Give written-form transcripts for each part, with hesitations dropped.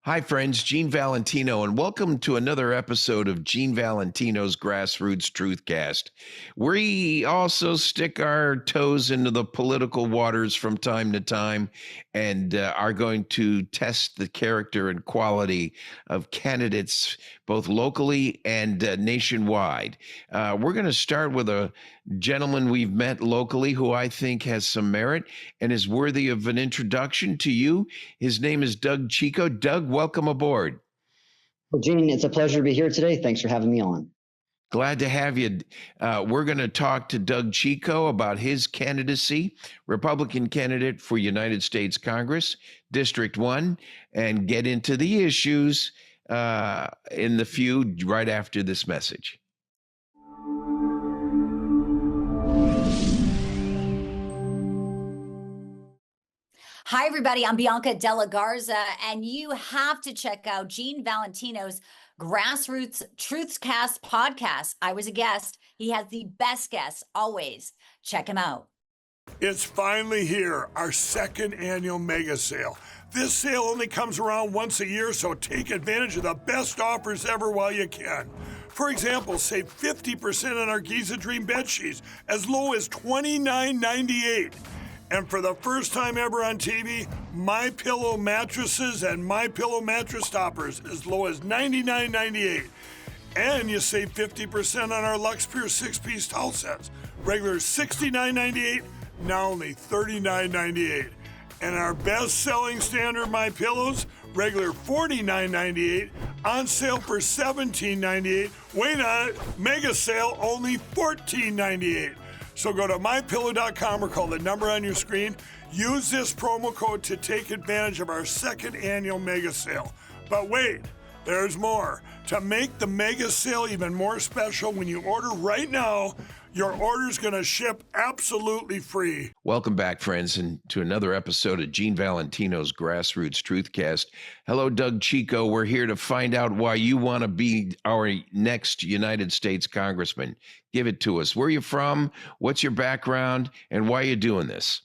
Hi, friends. Gene Valentino, and welcome to another episode of Gene Valentino's GrassRoots TruthCast. We also stick our toes into the political waters from time to time and are going to test the character and quality of candidates both locally and nationwide. We're going to start with a gentleman we've met locally who I think has some merit and is worthy of an introduction to you. His name is Doug Chico. Doug, welcome aboard. Well, Gene, it's a pleasure to be here today. Thanks for having me on. Glad to have you. We're going to talk to Doug Chico about his candidacy, Republican candidate for United States Congress, District 1, and get into the issues in the feud right after this message. Hi, everybody. I'm Bianca Della Garza, and you have to check out Gene Valentino's GrassRoots TruthCast podcast. I was a guest. He has the best guests always. Check him out. It's finally here, our second annual mega sale. This sale only comes around once a year, so take advantage of the best offers ever while you can. For example, save 50% on our Giza Dream bed sheets, as low as $29.98. And for the first time ever on TV, MyPillow mattresses and MyPillow mattress toppers as low as $99.98. And you save 50% on our Lux Pure 6-piece towel sets. Regular $69.98, now only $39.98. And our best-selling standard MyPillows, regular $49.98, on sale for $17.98. Wait on it, mega sale, only $14.98. So go to mypillow.com or call the number on your screen. Use this promo code to take advantage of our second annual mega sale. But wait, there's more. To make the mega sale even more special, when you order right now, your order's going to ship absolutely free. Welcome back, friends, and to another episode of Gene Valentino's GrassRoots TruthCast. Hello, Doug Chico. We're here to find out why you want to be our next United States Congressman. Give it to us. Where are you from? What's your background? And why are you doing this?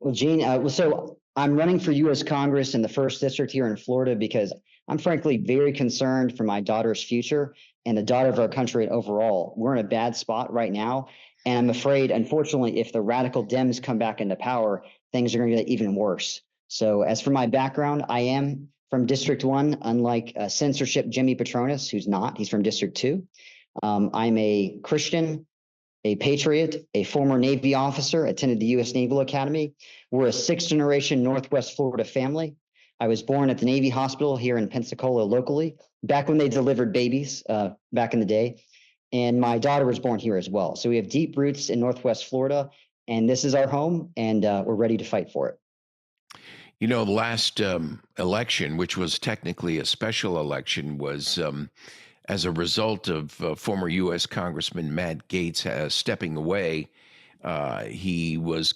Well, Gene, so I'm running for U.S. Congress in the 1st District here in Florida because I'm frankly very concerned for my daughter's future and the daughter of our country overall. We're in a bad spot right now. And I'm afraid, unfortunately, if the radical Dems come back into power, things are going to get even worse. So as for my background, I am from District 1, unlike censorship Jimmy Petronas, who's not. He's from District 2. I'm a Christian, a patriot, a former Navy officer, attended the U.S. Naval Academy. We're a 6th-generation Northwest Florida family. I was born at the Navy Hospital here in Pensacola locally, back when they delivered babies back in the day. And my daughter was born here as well. So we have deep roots in Northwest Florida, and this is our home, and we're ready to fight for it. You know, the last election, which was technically a special election, was as a result of former U.S. Congressman Matt Gaetz stepping away. He was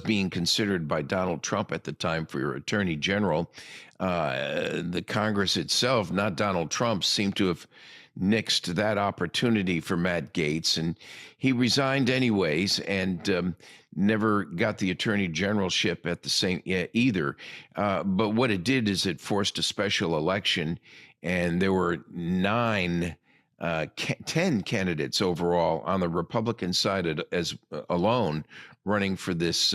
being considered by Donald Trump at the time for Attorney General. The Congress itself, not Donald Trump, seemed to have nixed that opportunity for Matt Gaetz, and he resigned anyways and never got the Attorney Generalship at the same either. But what it did is it forced a special election, and there were 10 candidates overall on the Republican side alone running for this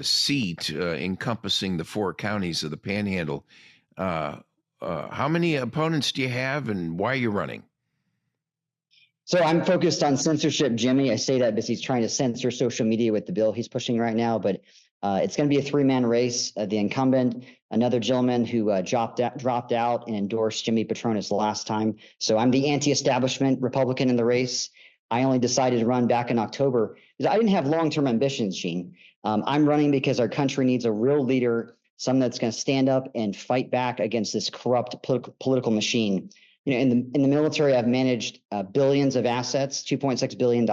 seat encompassing the 4 counties of the Panhandle. How many opponents do you have, and why are you running? So I'm focused on censorship Jimmy. I say that because he's trying to censor social media with the bill he's pushing right now, but it's going to be a 3-man race. The incumbent, another gentleman who dropped out and endorsed Jimmy Petronas last time. So I'm the anti-establishment Republican in the race. I only decided to run back in October because I didn't have long-term ambitions, Gene. I'm running because our country needs a real leader, someone that's going to stand up and fight back against this corrupt political machine. You know, in the military, I've managed billions of assets, $2.6 billion.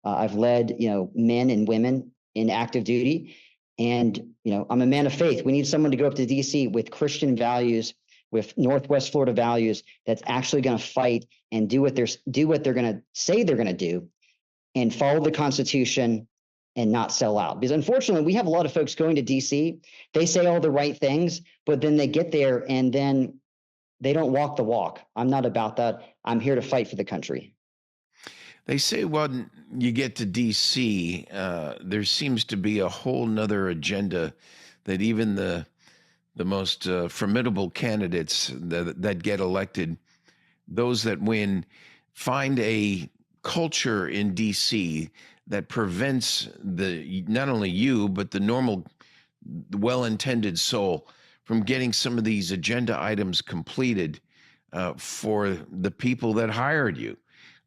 I've led, men and women in active duty. And, I'm a man of faith. We need someone to go up to D.C. with Christian values, with Northwest Florida values, that's actually going to fight and do what they're going to say they're going to do, and follow the Constitution and not sell out. Because unfortunately, we have a lot of folks going to DC. They say all the right things, but then they get there and then they don't walk the walk. I'm not about that. I'm here to fight for the country. They say when you get to D.C., there seems to be a whole nother agenda that even the most formidable candidates that get elected, those that win, find a culture in D.C. that prevents not only you, but the normal, well-intended soul from getting some of these agenda items completed for the people that hired you.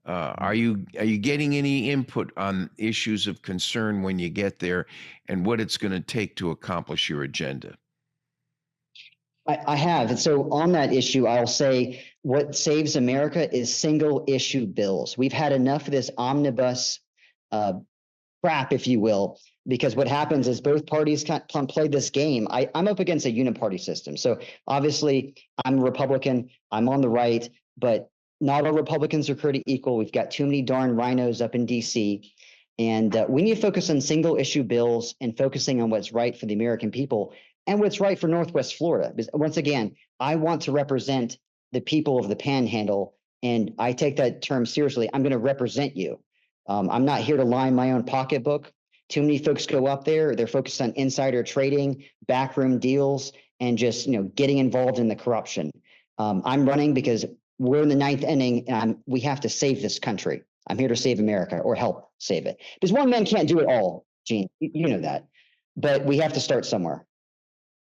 Are you getting any input on issues of concern when you get there and what it's going to take to accomplish your agenda? I have. And so on that issue, I'll say what saves America is single issue bills. We've had enough of this omnibus crap, if you will, because what happens is both parties play this game. I'm up against a uniparty system. So obviously I'm a Republican, I'm on the right, but not all Republicans are created equal. We've got too many darn rhinos up in DC. And we need to focus on single issue bills and focusing on what's right for the American people and what's right for Northwest Florida. Because once again, I want to represent the people of the Panhandle, and I take that term seriously. I'm going to represent you. I'm not here to line my own pocketbook. Too many folks go up there. They're focused on insider trading, backroom deals, and just getting involved in the corruption. I'm running because we're in the ninth inning, and we have to save this country. I'm here to save America or help save it. Because one man can't do it all, Gene. You know that. But we have to start somewhere.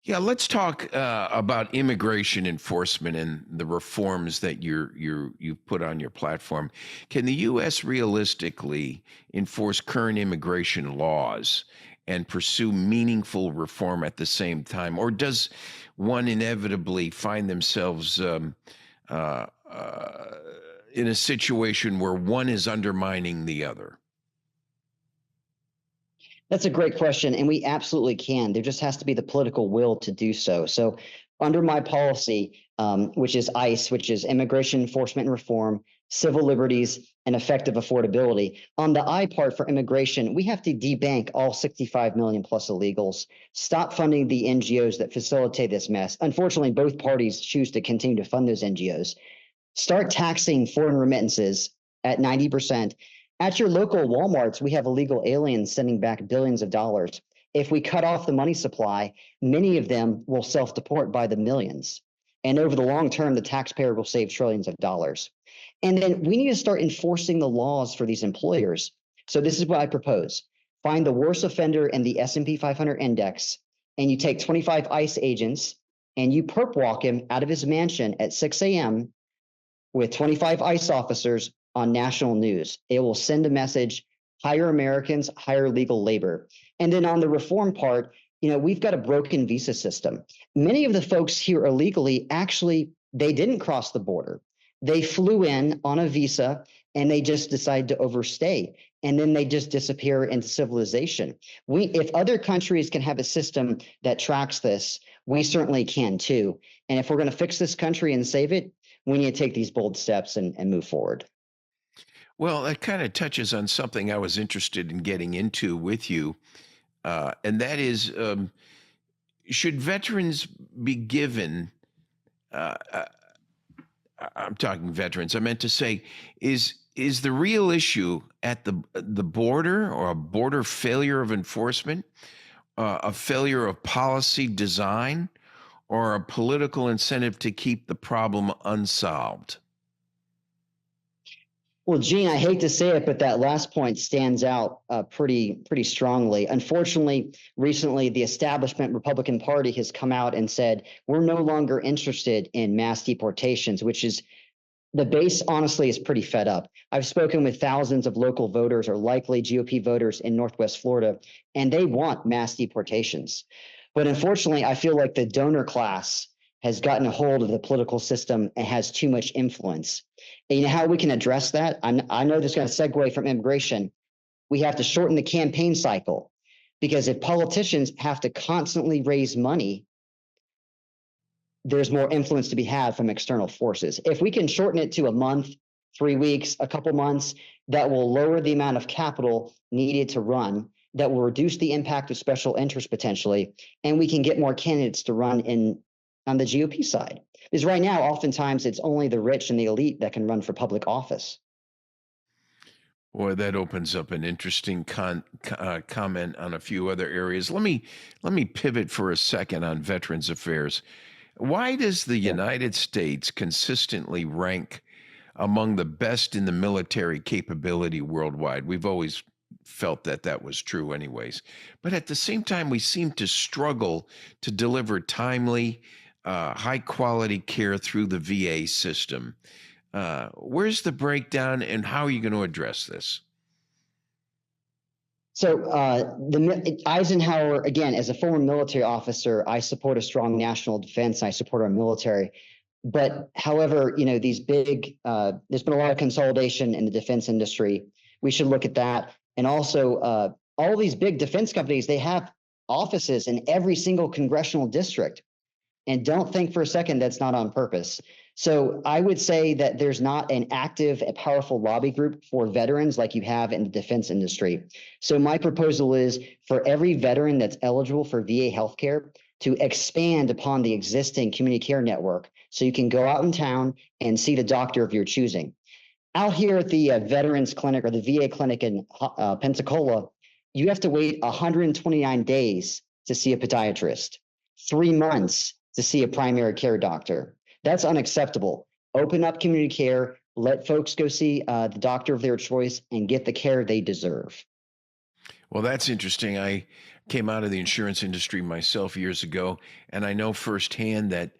Yeah, let's talk about immigration enforcement and the reforms that you've put on your platform. Can the U.S. realistically enforce current immigration laws and pursue meaningful reform at the same time, or does one inevitably find themselves in a situation where one is undermining the other? That's a great question, and we absolutely can. There just has to be the political will to do so. So under my policy, which is ICE, which is Immigration Enforcement and Reform, Civil Liberties, and Effective Affordability, on the I part for immigration, we have to debank all 65 million plus illegals, stop funding the NGOs that facilitate this mess. Unfortunately, both parties choose to continue to fund those NGOs. Start taxing foreign remittances at 90%. At your local Walmarts, we have illegal aliens sending back billions of dollars. If we cut off the money supply, many of them will self-deport by the millions. And over the long term, the taxpayer will save trillions of dollars. And then we need to start enforcing the laws for these employers. So this is what I propose. Find the worst offender in the S&P 500 index, and you take 25 ICE agents, and you perp walk him out of his mansion at 6 a.m. with 25 ICE officers on national news. It will send a message: hire Americans, hire legal labor. And then on the reform part, we've got a broken visa system. Many of the folks here illegally, actually, they didn't cross the border. They flew in on a visa and they just decided to overstay. And then they just disappear into civilization. If other countries can have a system that tracks this, we certainly can too. And if we're going to fix this country and save it, we need to take these bold steps and move forward. Well, that kind of touches on something I was interested in getting into with you, and that is, should veterans be given, I'm talking veterans, I meant to say, is the real issue at the border, or a border failure of enforcement, a failure of policy design, or a political incentive to keep the problem unsolved? Well, Gene, I hate to say it, but that last point stands out pretty strongly. Unfortunately, recently, the establishment Republican Party has come out and said, we're no longer interested in mass deportations, which is, the base honestly is pretty fed up. I've spoken with thousands of local voters, or likely GOP voters in Northwest Florida, and they want mass deportations. But unfortunately, I feel like the donor class has gotten a hold of the political system and has too much influence. And you know how we can address that? I know this is going to segue from immigration. We have to shorten the campaign cycle, because if politicians have to constantly raise money, there's more influence to be had from external forces. If we can shorten it to a month, 3 weeks, a couple months, that will lower the amount of capital needed to run. that will reduce the impact of special interest potentially, and we can get more candidates to run on the GOP side. Because right now, oftentimes, it's only the rich and the elite that can run for public office. Boy, that opens up an interesting comment on a few other areas. Let me pivot for a second on Veterans Affairs. Why does the United States consistently rank among the best in the military capability worldwide? We've always felt that that was true anyways. But at the same time, we seem to struggle to deliver timely, high-quality care through the VA system. Where's the breakdown, and how are you going to address this? So Eisenhower, again, as a former military officer, I support a strong national defense. I support our military. But however, these big, there's been a lot of consolidation in the defense industry. We should look at that. And also, all these big defense companies, they have offices in every single congressional district. And don't think for a second that's not on purpose. So I would say that there's not an active and powerful lobby group for veterans like you have in the defense industry. So my proposal is for every veteran that's eligible for VA healthcare to expand upon the existing community care network so you can go out in town and see the doctor of your choosing. Out here at the Veterans Clinic or the VA clinic in Pensacola, you have to wait 129 days to see a podiatrist, 3 months to see a primary care doctor. That's unacceptable. Open up community care, let folks go see the doctor of their choice and get the care they deserve. Well, that's interesting. I came out of the insurance industry myself years ago, and I know firsthand that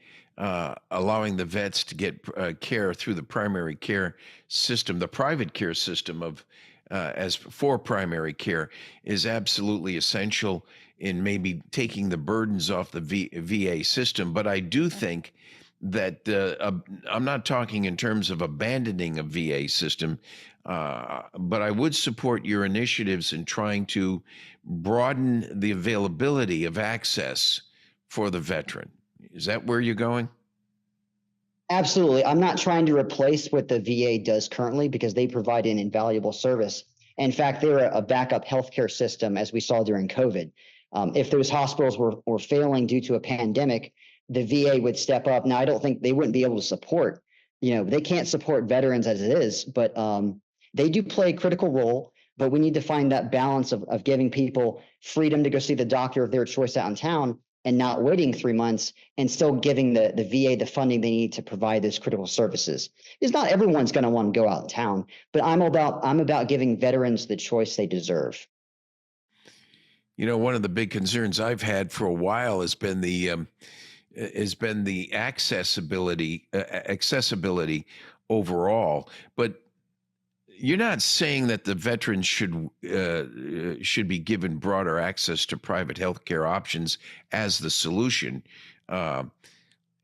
allowing the vets to get care through the primary care system, the private care system as for primary care, is absolutely essential in maybe taking the burdens off the VA system. But I do think that I'm not talking in terms of abandoning a VA system, but I would support your initiatives in trying to broaden the availability of access for the veteran. Is that where you're going? Absolutely. I'm not trying to replace what the VA does currently because they provide an invaluable service. In fact, they're a backup healthcare system, as we saw during COVID. If those hospitals were failing due to a pandemic, the VA would step up. Now, I don't think they wouldn't be able to support, they can't support veterans as it is, but they do play a critical role. But we need to find that balance of giving people freedom to go see the doctor of their choice out in town and not waiting 3 months and still giving the VA the funding they need to provide those critical services. Because not everyone's going to want to go out in town, but I'm about giving veterans the choice they deserve. One of the big concerns I've had for a while has been the accessibility overall. But you're not saying that the veterans should be given broader access to private healthcare options as the solution, and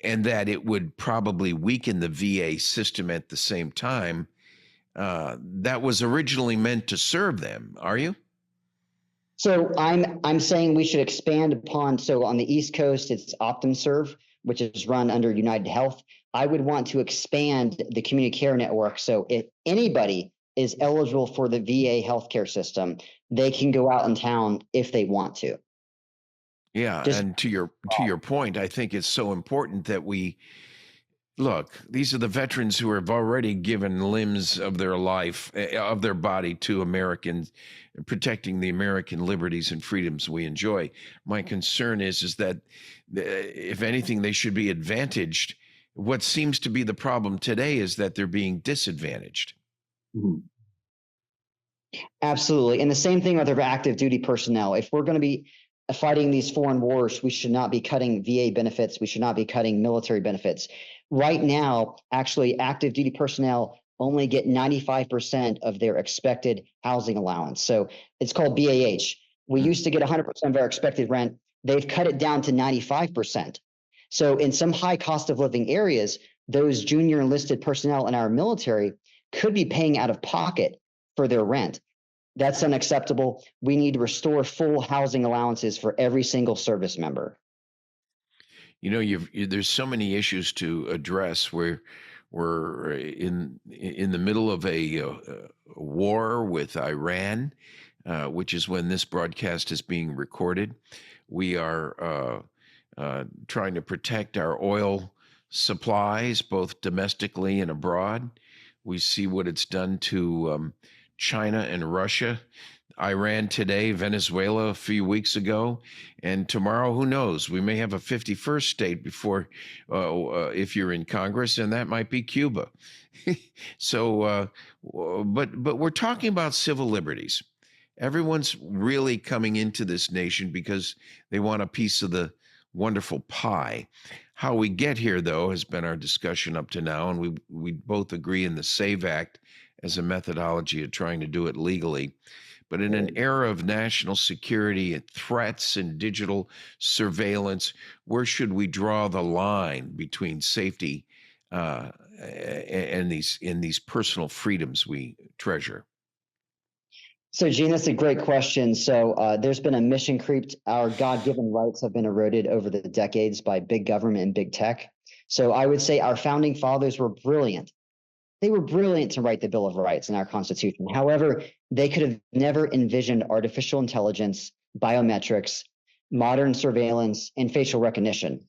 that it would probably weaken the VA system at the same time. That was originally meant to serve them. Are you? So I'm saying we should expand upon. So on the East Coast, it's OptumServe, which is run under United Health. I would want to expand the community care network. So if anybody is eligible for the VA healthcare system, they can go out in town if they want to. Yeah, and to your point, I think it's so important that we look. These are the veterans who have already given limbs of their life, of their body to Americans, protecting the American liberties and freedoms we enjoy. My concern is that if anything, they should be advantaged. What seems to be the problem today is that they're being disadvantaged. Mm-hmm. Absolutely. And the same thing with our active duty personnel. If we're going to be fighting these foreign wars, we should not be cutting VA benefits. We should not be cutting military benefits. Right now, actually, active duty personnel only get 95% of their expected housing allowance. So it's called BAH. We used to get 100% of our expected rent. They've cut it down to 95%. So in some high cost of living areas, those junior enlisted personnel in our military could be paying out of pocket for their rent. That's unacceptable. We need to restore full housing allowances for every single service member. There's so many issues to address. We're in the middle of a war with Iran. which is when this broadcast is being recorded. We are trying to protect our oil supplies, both domestically and abroad. We see what it's done to China and Russia, Iran today, Venezuela a few weeks ago, and tomorrow, who knows? We may have a 51st state before, if you're in Congress, and that might be Cuba. So, but we're talking about civil liberties. Everyone's really coming into this nation because they want a piece of the wonderful pie. How we get here, though, has been our discussion up to now, and we both agree in the SAVE Act as a methodology of trying to do it legally. But in an era of national security and threats and digital surveillance, where should we draw the line between safety and these personal freedoms we treasure? So, Gene, that's a great question. So there's been a mission creep. Our God-given rights have been eroded over the decades by big government and big tech. So I would say our founding fathers were brilliant. They were brilliant to write the Bill of Rights in our Constitution. However, they could have never envisioned artificial intelligence, biometrics, modern surveillance, and facial recognition.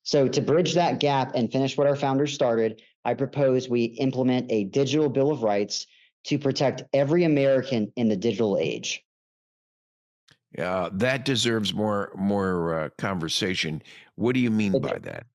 So to bridge that gap and finish what our founders started, I propose we implement a digital Bill of Rights to protect every American in the digital age. That deserves more conversation. What do you mean by that?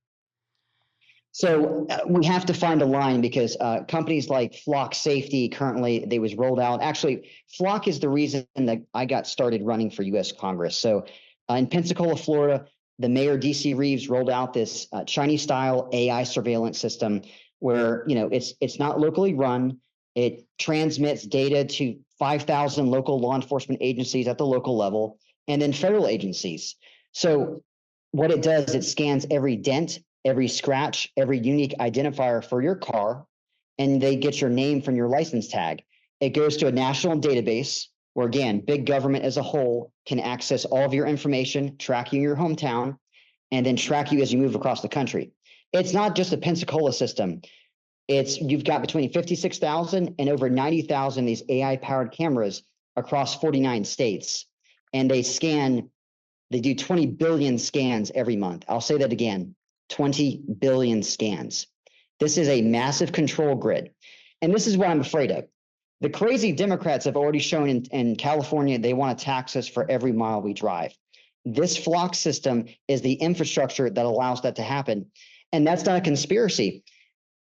So we have to find a line because companies like Flock Safety currently, they was rolled out. Actually, Flock is the reason that I got started running for U.S. Congress. So in Pensacola, Florida, the mayor, D.C. Reeves, rolled out this Chinese-style AI surveillance system where, it's not locally run. It transmits data to 5,000 local law enforcement agencies at the local level and then federal agencies. So what it does, it scans every dent, every scratch, every unique identifier for your car, and they get your name from your license tag. It goes to a national database where, again, big government as a whole can access all of your information, track you in your hometown, and then track you as you move across the country. It's not just a Pensacola system. You've got between 56,000 and over 90,000 these AI-powered cameras across 49 states, and they do 20 billion scans every month. I'll say that again, 20 billion scans. This is a massive control grid. And this is what I'm afraid of. The crazy Democrats have already shown in California, they want to tax us for every mile we drive. This Flock system is the infrastructure that allows that to happen. And that's not a conspiracy.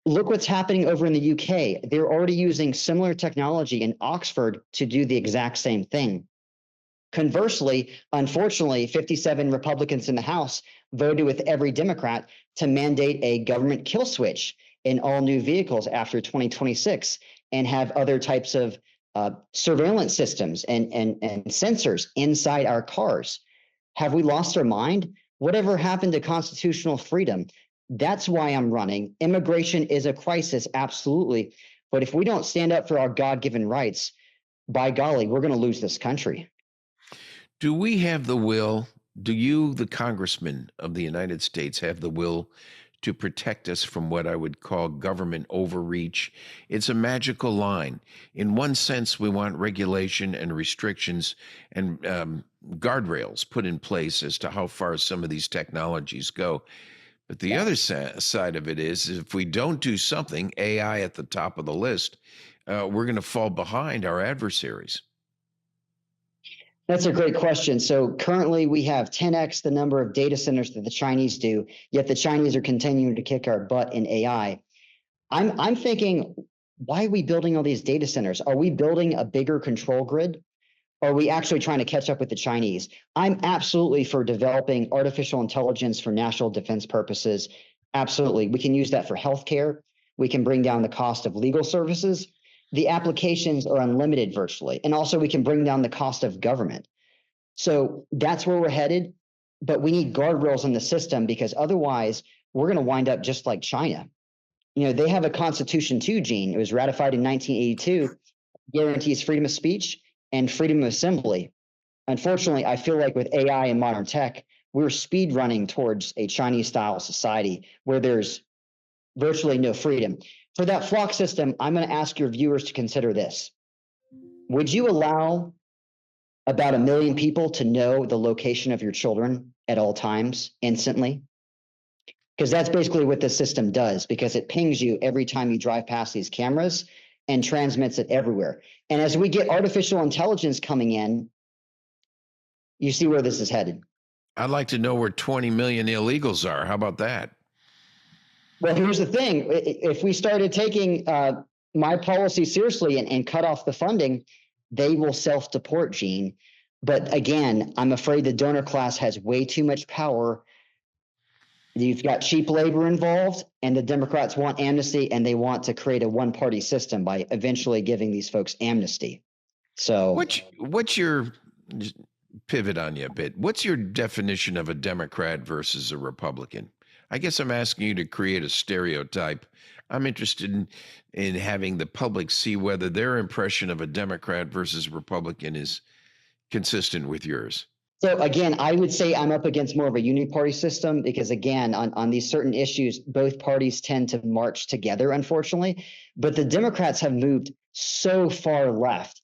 Look what's happening over in the UK. They're already using similar technology in Oxford to do the exact same thing. Conversely, unfortunately, 57 Republicans in the House voted with every Democrat to mandate a government kill switch in all new vehicles after 2026 and have other types of surveillance systems and sensors inside our cars. Have we lost our mind? Whatever happened to constitutional freedom? That's why I'm running. Immigration is a crisis, absolutely. But if we don't stand up for our God-given rights, by golly, we're going to lose this country. Do we have the will? Do you, the congressman of the United States, have the will to protect us from what I would call government overreach? It's a magical line. In one sense, we want regulation and restrictions and guardrails put in place as to how far some of these technologies go. But the other side of it is if we don't do something, AI at the top of the list, we're going to fall behind our adversaries. That's a great question. So currently we have 10x the number of data centers that the Chinese do, yet the Chinese are continuing to kick our butt in AI. I'm thinking, why are we building all these data centers? Are we building a bigger control grid? Or are we actually trying to catch up with the Chinese? I'm absolutely for developing artificial intelligence for national defense purposes. Absolutely. We can use that for healthcare. We can bring down the cost of legal services. The applications are unlimited virtually. And also we can bring down the cost of government. So that's where we're headed. But we need guardrails in the system because otherwise we're going to wind up just like China. They have a constitution too, Gene. It was ratified in 1982, guarantees freedom of speech and freedom of assembly. Unfortunately, I feel like with AI and modern tech, we're speed running towards a Chinese-style society where there's virtually no freedom. For that Flock system, I'm going to ask your viewers to consider this. Would you allow about 1 million people to know the location of your children at all times instantly? Because that's basically what the system does, because it pings you every time you drive past these cameras and transmits it everywhere. And as we get artificial intelligence coming in, you see where this is headed. I'd like to know where 20 million illegals are. How about that? Well, here's the thing. If we started taking my policy seriously and cut off the funding, they will self-deport, Gene. But again, I'm afraid the donor class has way too much power. You've got cheap labor involved, and the Democrats want amnesty, and they want to create a one-party system by eventually giving these folks amnesty. So what's your, just pivot on you a bit, what's your definition of a Democrat versus a Republican? I guess I'm asking you to create a stereotype. I'm interested in having the public see whether their impression of a Democrat versus Republican is consistent with yours. So again, I would say I'm up against more of a uniparty system because, again, on these certain issues, both parties tend to march together, unfortunately. But the Democrats have moved so far left.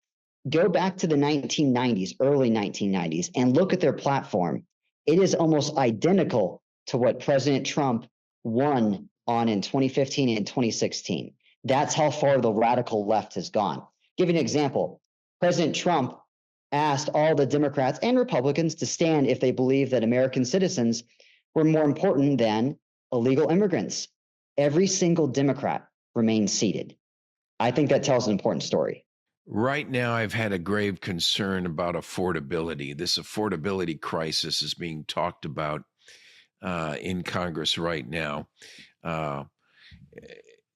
Go back to the 1990s, early 1990s, and look at their platform. It is almost identical to what President Trump won on in 2015 and 2016. That's how far the radical left has gone. Give you an example. President Trump asked all the Democrats and Republicans to stand if they believe that American citizens were more important than illegal immigrants. Every single Democrat remained seated. I think that tells an important story. Right now, I've had a grave concern about affordability. This affordability crisis is being talked about in Congress right now.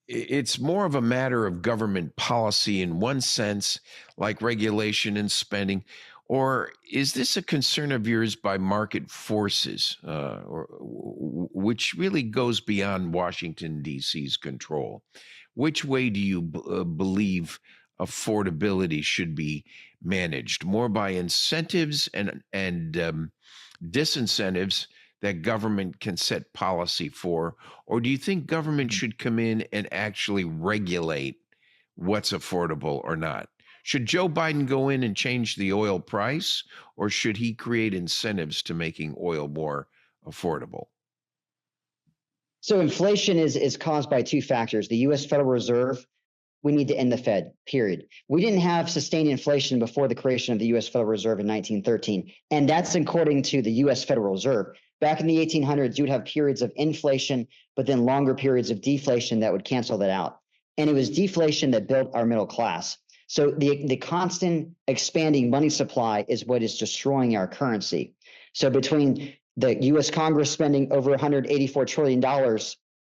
It's more of a matter of government policy in one sense, like regulation and spending, or is this a concern of yours by market forces, which really goes beyond Washington, D.C.'s control? Which way do you believe affordability should be managed? More by incentives and disincentives that government can set policy for, or do you think government should come in and actually regulate what's affordable or not? Should Joe Biden go in and change the oil price, or should he create incentives to making oil more affordable? So inflation is caused by two factors. The U.S. Federal Reserve, we need to end the Fed, period. We didn't have sustained inflation before the creation of the U.S. Federal Reserve in 1913, and that's according to the U.S. Federal Reserve. Back in the 1800s, you would have periods of inflation, but then longer periods of deflation that would cancel that out. And it was deflation that built our middle class. So the constant expanding money supply is what is destroying our currency. So between the U.S. Congress spending over $184 trillion,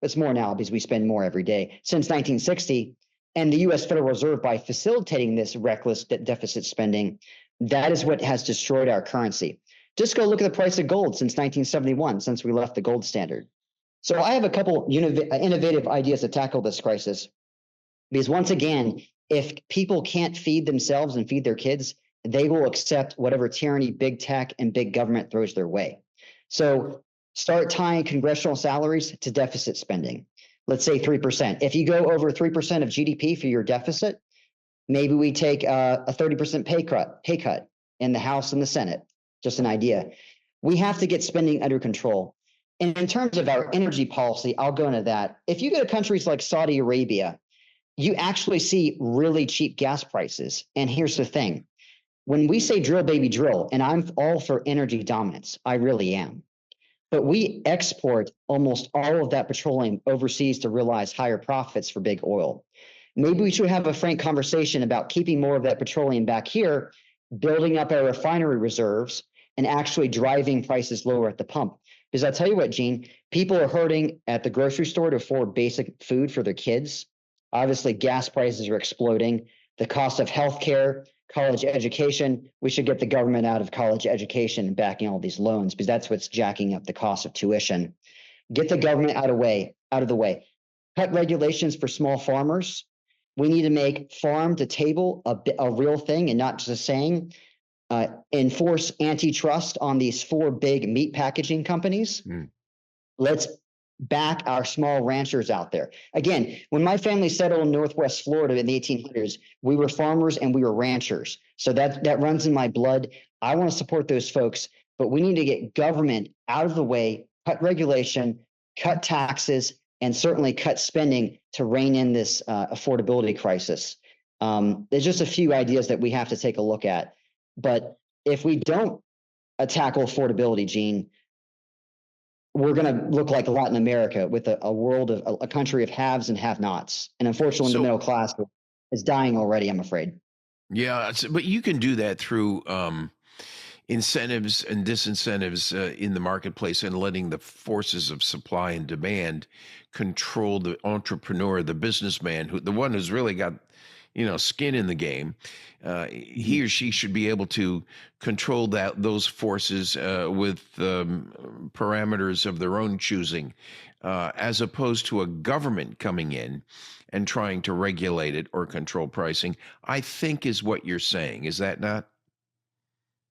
it's more now because we spend more every day, since 1960, and the U.S. Federal Reserve, by facilitating this reckless deficit spending, that is what has destroyed our currency. Just go look at the price of gold since 1971, since we left the gold standard. So I have a couple innovative ideas to tackle this crisis. Because once again, if people can't feed themselves and feed their kids, they will accept whatever tyranny big tech and big government throws their way. So start tying congressional salaries to deficit spending. Let's say 3%. If you go over 3% of GDP for your deficit, maybe we take a 30% pay cut in the House and the Senate. Just an idea. We have to get spending under control. And in terms of our energy policy, I'll go into that. If you go to countries like Saudi Arabia, you actually see really cheap gas prices. And here's the thing. When we say drill, baby, drill, and I'm all for energy dominance, I really am. But we export almost all of that petroleum overseas to realize higher profits for big oil. Maybe we should have a frank conversation about keeping more of that petroleum back here, building up our refinery reserves, and actually driving prices lower at the pump. Because I'll tell you what, Gene, people are hurting at the grocery store to afford basic food for their kids. Obviously, gas prices are exploding. The cost of healthcare, college education, we should get the government out of college education and backing all these loans, because that's what's jacking up the cost of tuition. Get the government out of the way. Cut regulations for small farmers. We need to make farm to table a real thing and not just a saying. Enforce antitrust on these 4 big meat packaging companies. Let's back our small ranchers out there. Again, when my family settled in Northwest Florida in the 1800s, we were farmers and we were ranchers. So that runs in my blood. I want to support those folks, but we need to get government out of the way, cut regulation, cut taxes, and certainly cut spending to rein in this affordability crisis. There's just a few ideas that we have to take a look at. But if we don't tackle affordability, Gene, we're going to look like Latin America with a world of a country of haves and have-nots. And unfortunately, the middle class is dying already, I'm afraid. Yeah, but you can do that through incentives and disincentives in the marketplace and letting the forces of supply and demand control the entrepreneur, the businessman, the one who's really got skin in the game. He or she should be able to control those forces with parameters of their own choosing, as opposed to a government coming in and trying to regulate it or control pricing, I think is what you're saying. Is that not?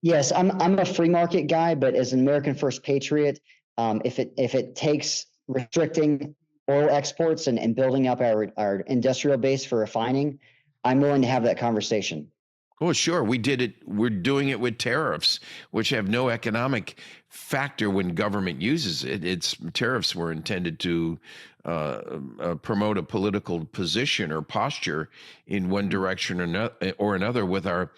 Yes, I'm a free market guy, but as an American First Patriot, if it takes restricting oil exports and building up our industrial base for refining, I'm willing to have that conversation. Oh, sure. We did it. We're doing it with tariffs, which have no economic factor when government uses it. Tariffs were intended to promote a political position or posture in one direction or another with our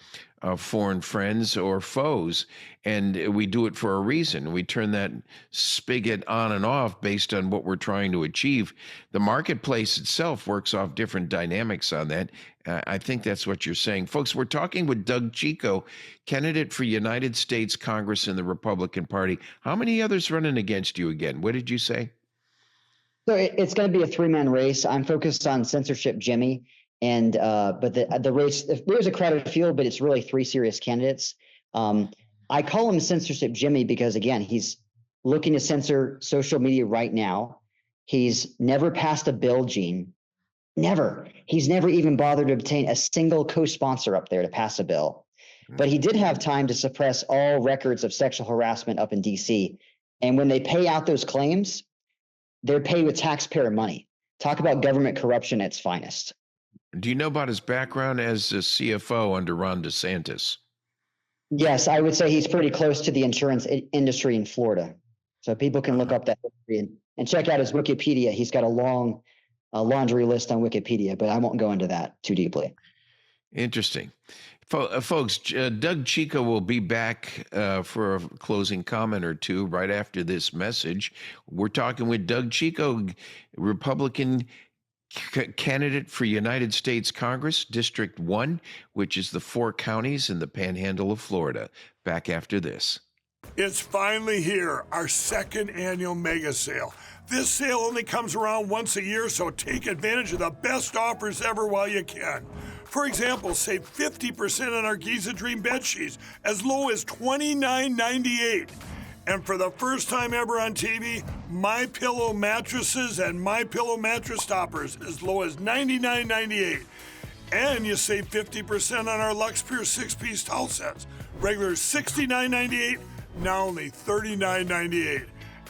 foreign friends or foes. And we do it for a reason. We turn that spigot on and off based on what we're trying to achieve. The marketplace itself works off different dynamics on that. I think that's what you're saying. Folks, we're talking with Doug Chico, candidate for United States Congress in the Republican Party. How many others running against you again? What did you say? So it's going to be a three-man race. I'm focused on censorship Jimmy. And but the race, there's a crowded field, but it's really three serious candidates. I call him censorship Jimmy because, again, he's looking to censor social media right now. He's never passed a bill, Gene. Never. He's never even bothered to obtain a single co-sponsor up there to pass a bill. But he did have time to suppress all records of sexual harassment up in D.C. And when they pay out those claims, they're paid with taxpayer money. Talk about government corruption at its finest. Do you know about his background as a CFO under Ron DeSantis? Yes, I would say he's pretty close to the insurance industry in Florida. So people can look up that history and check out his Wikipedia. He's got a long laundry list on Wikipedia, but I won't go into that too deeply. Interesting. Folks, Doug Chico will be back for a closing comment or two right after this message. We're talking with Doug Chico, Republican candidate for United States Congress, District 1, which is the 4 counties in the panhandle of Florida. Back after this. It's finally here, our second annual mega sale. This sale only comes around once a year, so take advantage of the best offers ever while you can. For example, save 50% on our Giza Dream bed sheets, as low as $29.98. And for the first time ever on TV, My Pillow mattresses and My Pillow mattress toppers as low as $99.98. And you save 50% on our Lux Pure 6-piece towel sets. Regular $69.98, now only $39.98.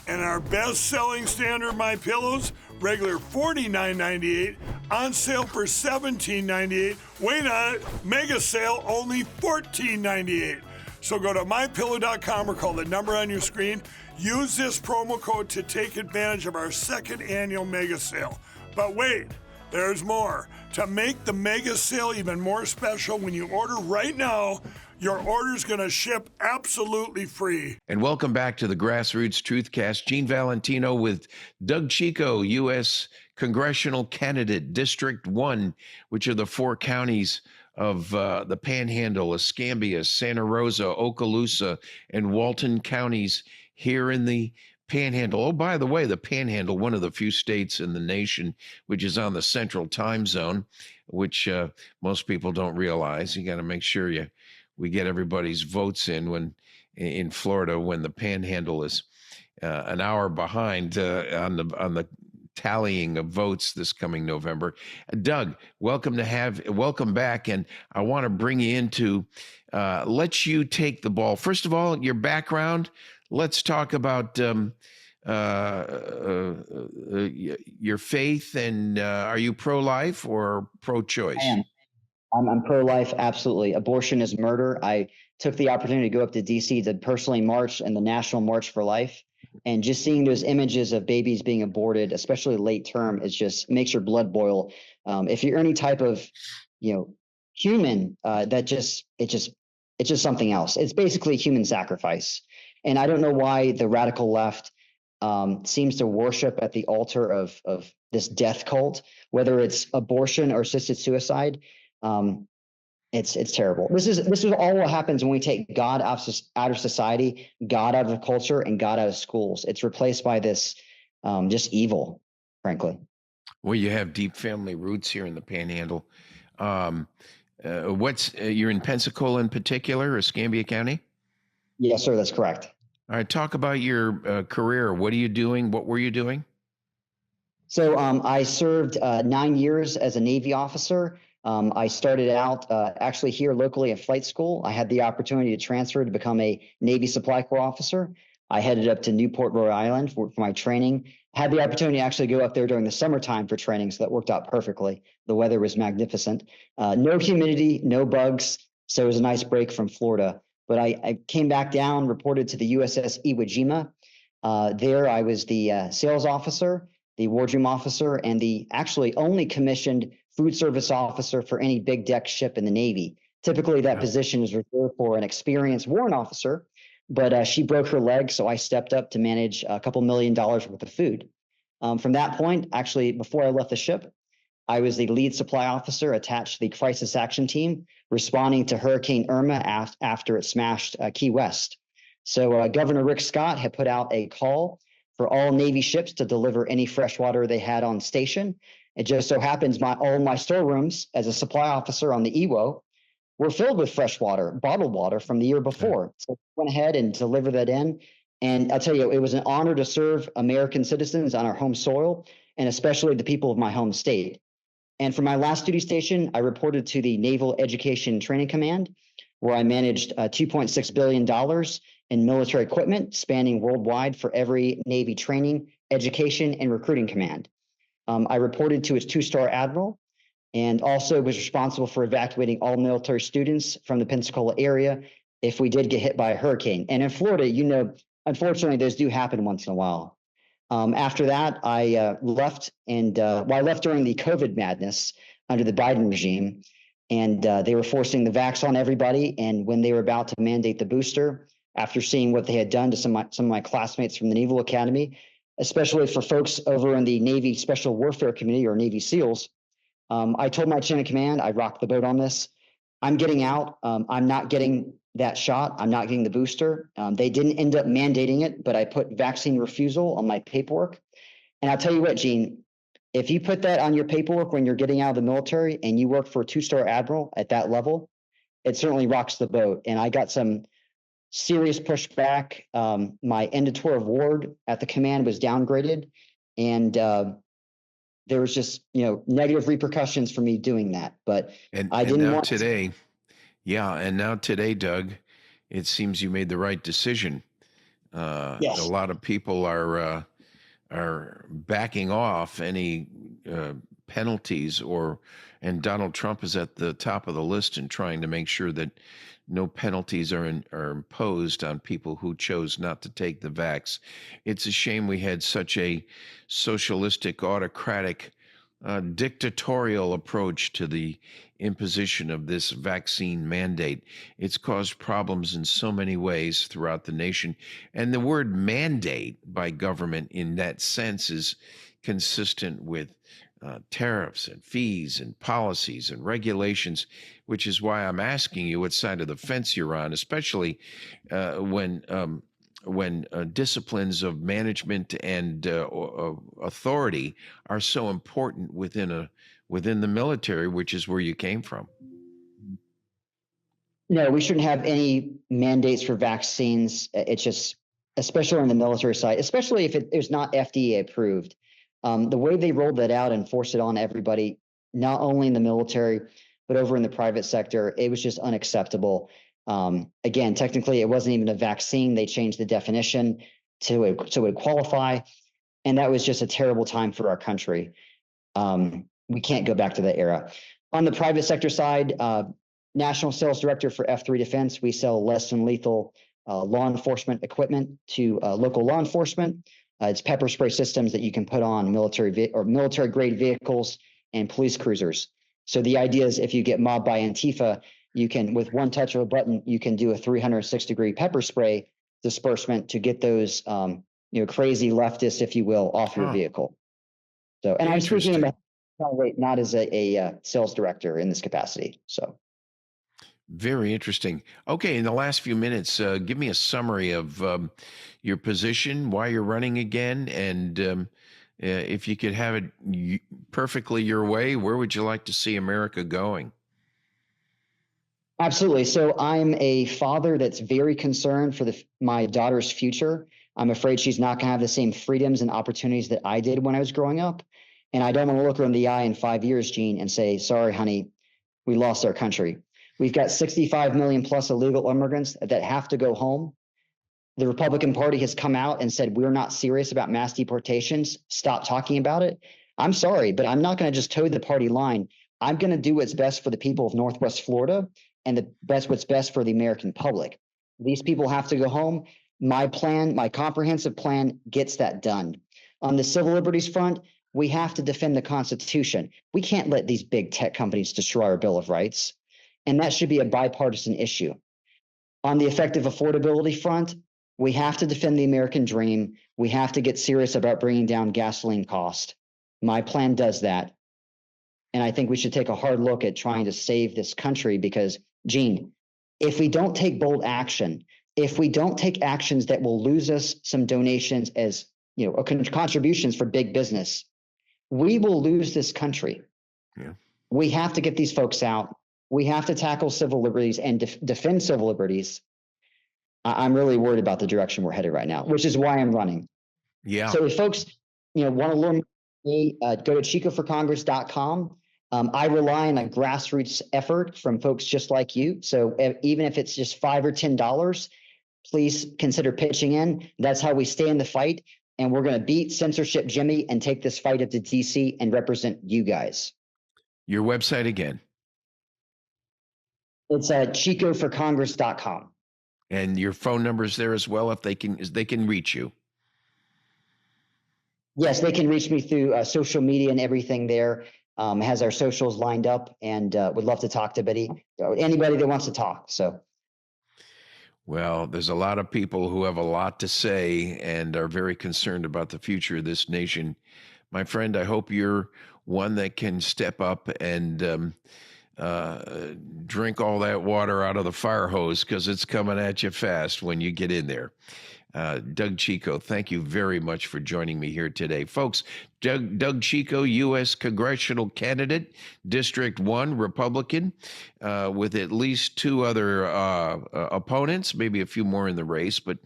And our best-selling standard My Pillows, regular $49.98, on sale for $17.98. Wait on it, mega sale, only $14.98. So go to mypillow.com or call the number on your screen. Use this promo code to take advantage of our second annual mega sale. But wait, there's more. To make the mega sale even more special, when you order right now, your order's going to ship absolutely free. And welcome back to the GrassRoots TruthCast. Gene Valentino with Doug Chico, U.S. congressional candidate, District 1, which are the 4 counties of the Panhandle, Escambia, Santa Rosa, Okaloosa, and Walton counties here in the Panhandle. Oh, by the way, the Panhandle, one of the few states in the nation which is on the Central Time Zone, which most people don't realize. You got to make sure we get everybody's votes in Florida when the Panhandle is an hour behind on the tallying of votes this coming November. Doug, welcome back, and I want to bring you into let you take the ball. First of all, your background. Let's talk about your faith, and are you pro-life or I pro-choice? am. I'm pro-life, absolutely. Abortion is murder. I took the opportunity to go up to DC to personally march in the National March for Life. And just seeing those images of babies being aborted, especially late term, it just makes your blood boil. If you're any type of, human, it's just something else. It's basically human sacrifice. And I don't know why the radical left seems to worship at the altar of this death cult, whether it's abortion or assisted suicide. Um, it's terrible. This is all what happens when we take God out of society, God out of the culture, and God out of schools. It's replaced by this just evil, frankly. Well, you have deep family roots here in the Panhandle. Um, you're in Pensacola in particular, or Escambia County? Yes, sir. That's correct. All right, talk about your career. What are you doing? What were you doing? So I served 9 years as a Navy officer. I started out actually here locally at flight school. I had the opportunity to transfer to become a Navy Supply Corps officer. I headed up to Newport, Rhode Island for my training. Had the opportunity to actually go up there during the summertime for training, so that worked out perfectly. The weather was magnificent. No humidity, no bugs, so it was a nice break from Florida. But I came back down, reported to the USS Iwo Jima. There I was the sales officer, the wardroom officer, and the actually only commissioned food service officer for any big deck ship in the Navy. Typically, that position is reserved for an experienced warrant officer, but she broke her leg, so I stepped up to manage a couple $1 million worth of food. From that point, actually, before I left the ship, I was the lead supply officer attached to the crisis action team, responding to Hurricane Irma after it smashed Key West. So Governor Rick Scott had put out a call for all Navy ships to deliver any fresh water they had on station. It just so happens all my storerooms as a supply officer on the EWO were filled with fresh water, bottled water from the year before. So I went ahead and delivered that in. And I'll tell you, it was an honor to serve American citizens on our home soil, and especially the people of my home state. And for my last duty station, I reported to the Naval Education Training Command, where I managed $2.6 billion in military equipment spanning worldwide for every Navy training, education, and recruiting command. I reported to its two-star admiral and also was responsible for evacuating all military students from the Pensacola area if we did get hit by a hurricane. And in Florida, unfortunately, those do happen once in a while. After that, I left, and I left during the COVID madness under the Biden regime, and they were forcing the vax on everybody. And when they were about to mandate the booster, after seeing what they had done to some of my classmates from the Naval Academy, especially for folks over in the Navy Special Warfare Committee or Navy SEALs, I told my chain of command, I rocked the boat on this. I'm getting out. I'm not getting that shot. I'm not getting the booster. They didn't end up mandating it, but I put vaccine refusal on my paperwork. And I'll tell you what, Gene, if you put that on your paperwork when you're getting out of the military and you work for a two-star admiral at that level, it certainly rocks the boat. And I got some serious pushback. My editor of ward at the command was downgraded, and there was just negative repercussions for me doing that. But I didn't want today. Yeah, and now today, Doug, it seems you made the right decision. Yes. A lot of people are backing off any penalties, and Donald Trump is at the top of the list in trying to make sure that no penalties are imposed on people who chose not to take the vax. It's a shame we had such a socialistic, autocratic, dictatorial approach to the imposition of this vaccine mandate. It's caused problems in so many ways throughout the nation. And the word mandate by government in that sense is consistent with tariffs and fees and policies and regulations, which is why I'm asking you what side of the fence you're on, especially when disciplines of management and authority are so important within the military, which is where you came from. No, we shouldn't have any mandates for vaccines. It's just, especially on the military side, especially if it is not FDA approved. The way they rolled that out and forced it on everybody, not only in the military, but over in the private sector, it was just unacceptable. Again, technically, it wasn't even a vaccine. They changed the definition. it would qualify. And that was just a terrible time for our country. We can't go back to that era. On the private sector side, National Sales Director for F3 Defense, we sell less than lethal law enforcement equipment to local law enforcement. It's pepper spray systems that you can put on military grade vehicles and police cruisers. So the idea is if you get mobbed by Antifa, you can, with one touch of a button, you can do a 306-degree pepper spray disbursement to get those crazy leftists, if you will, off your vehicle. So, and I'm speaking about not as a sales director in this capacity. So. Very interesting. Okay, in the last few minutes, give me a summary of your position, why you're running again, and if you could have it perfectly your way, where would you like to see America going? Absolutely. So I'm a father that's very concerned for my daughter's future. I'm afraid she's not going to have the same freedoms and opportunities that I did when I was growing up. And I don't want to look her in the eye in 5 years, Gene, and say, sorry, honey, we lost our country. We've got 65 million plus illegal immigrants that have to go home. The Republican Party has come out and said, we're not serious about mass deportations. Stop talking about it. I'm sorry, but I'm not going to just toe the party line. I'm going to do what's best for the people of Northwest Florida and what's best for the American public. These people have to go home. My plan, my comprehensive plan gets that done. On the civil liberties front, we have to defend the Constitution. We can't let these big tech companies destroy our Bill of Rights. And that should be a bipartisan issue. On the effective affordability front, we have to defend the American dream. We have to get serious about bringing down gasoline cost. My plan does that. And I think we should take a hard look at trying to save this country because, Gene, if we don't take bold action, if we don't take actions that will lose us some donations as contributions for big business, we will lose this country. Yeah. We have to get these folks out. We have to tackle civil liberties and defend civil liberties. I'm really worried about the direction we're headed right now, which is why I'm running. Yeah. So if folks, want to learn me, go to chicoforcongress.com. I rely on a grassroots effort from folks just like you. So even if it's just $5 or $10, please consider pitching in. That's how we stay in the fight. And we're going to beat censorship Jimmy and take this fight up to DC and represent you guys. Your website again? It's chicoforcongress.com. And your phone number is there as well if they can reach you. Yes, they can reach me through social media and everything there. Has our socials lined up and would love to talk to anybody that wants to talk. So. Well, there's a lot of people who have a lot to say and are very concerned about the future of this nation. My friend, I hope you're one that can step up and drink all that water out of the fire hose because it's coming at you fast when you get in there. Doug Chico, thank you very much for joining me here today. Folks, Doug Chico, U.S. congressional candidate, District 1, Republican, with at least two other opponents, maybe a few more in the race, but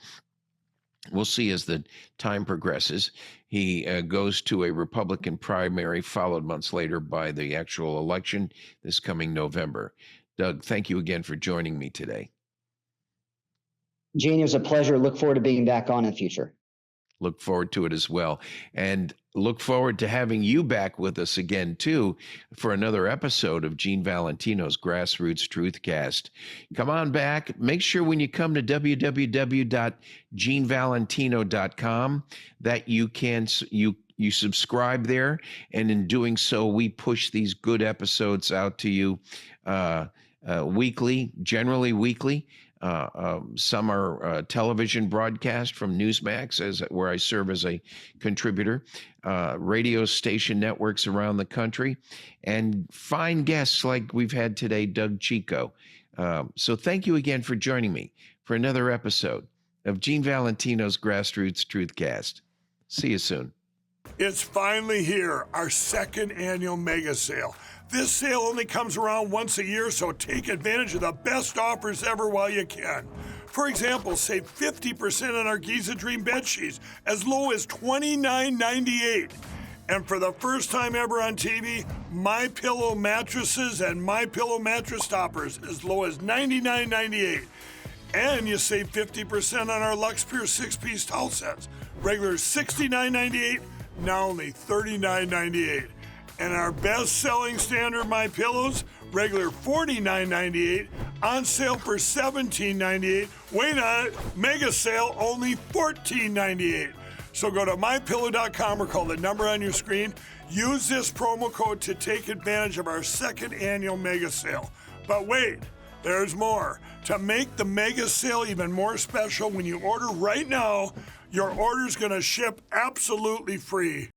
we'll see as the time progresses. He goes to a Republican primary, followed months later by the actual election this coming November. Doug, thank you again for joining me today. Gene, it was a pleasure. Look forward to being back on in the future. Look forward to it as well. And look forward to having you back with us again, too, for another episode of Gene Valentino's GrassRoots TruthCast. Come on back. Make sure when you come to www.genevalentino.com that you subscribe there. And in doing so, we push these good episodes out to you weekly, generally weekly. Some are television broadcast from Newsmax, where I serve as a contributor, radio station networks around the country, and fine guests like we've had today, Doug Chico. So thank you again for joining me for another episode of Gene Valentino's GrassRoots TruthCast. See you soon. It's finally here, our second annual mega sale. This sale only comes around once a year, so take advantage of the best offers ever while you can. For example, save 50% on our Giza Dream bed sheets, as low as $29.98. And for the first time ever on TV, MyPillow mattresses and MyPillow mattress toppers, as low as $99.98. And you save 50% on our Lux Pure 6-piece towel sets. Regular $69.98, now only $39.98. And our best-selling standard My Pillows, regular $49.98, on sale for $17.98. Wait on it, mega sale, only $14.98. So go to mypillow.com or call the number on your screen. Use this promo code to take advantage of our second annual mega sale. But wait, there's more. To make the mega sale even more special, when you order right now, your order's going to ship absolutely free.